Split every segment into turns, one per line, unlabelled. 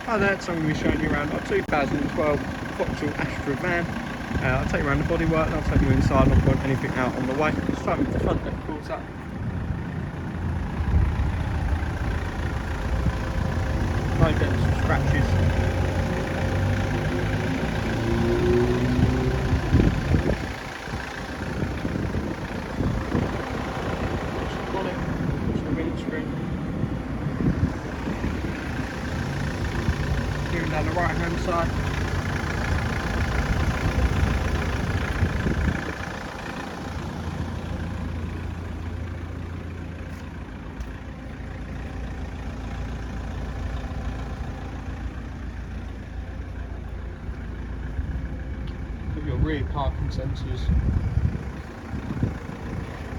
Hi there, so I'm going to be showing you around our 2012 Vauxhall Astra van. I'll take you around the bodywork and I'll take you inside and I'll point anything out on the way. Start with the front left quarter. No dents or scratches. Moving down the right hand side. Got your rear parking sensors.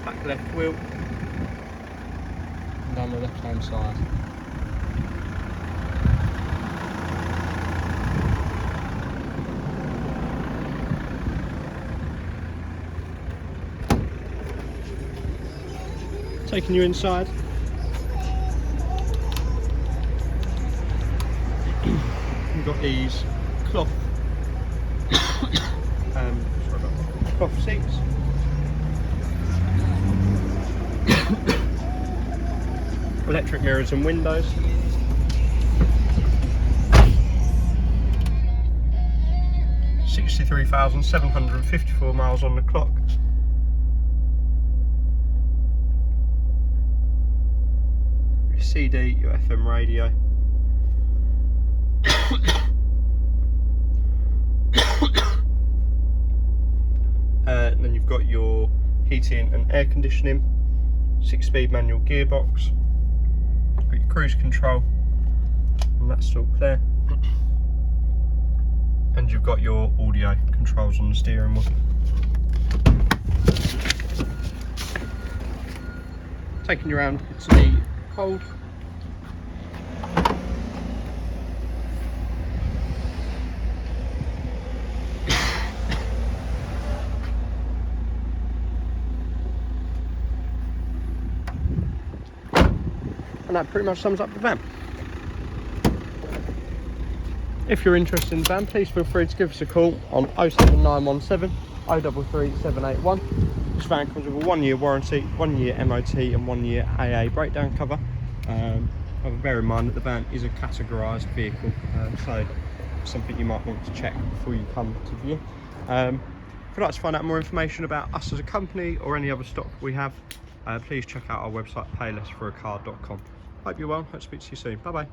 Back left wheel. And down the left hand side. Taking you inside. You've got these cloth cloth seats. Electric mirrors and windows. $63,754 miles on the clock. CD, your FM radio. And then you've got your heating and air conditioning, 6-speed manual gearbox, got your cruise control, and that's all clear. And you've got your audio controls on the steering wheel. Taking you around to the hold. And that pretty much sums up the van. If you're interested in the van, please feel free to give us a call on 07917 033 781. This van comes with a 1-year warranty, 1-year MOT and 1-year AA breakdown cover. However, bear in mind that the van is a categorised vehicle, so something you might want to check before you come to view. If you'd like to find out more information about us as a company or any other stock we have, please check out our website paylessforacar.com. Hope you're well, hope to speak to you soon. Bye bye.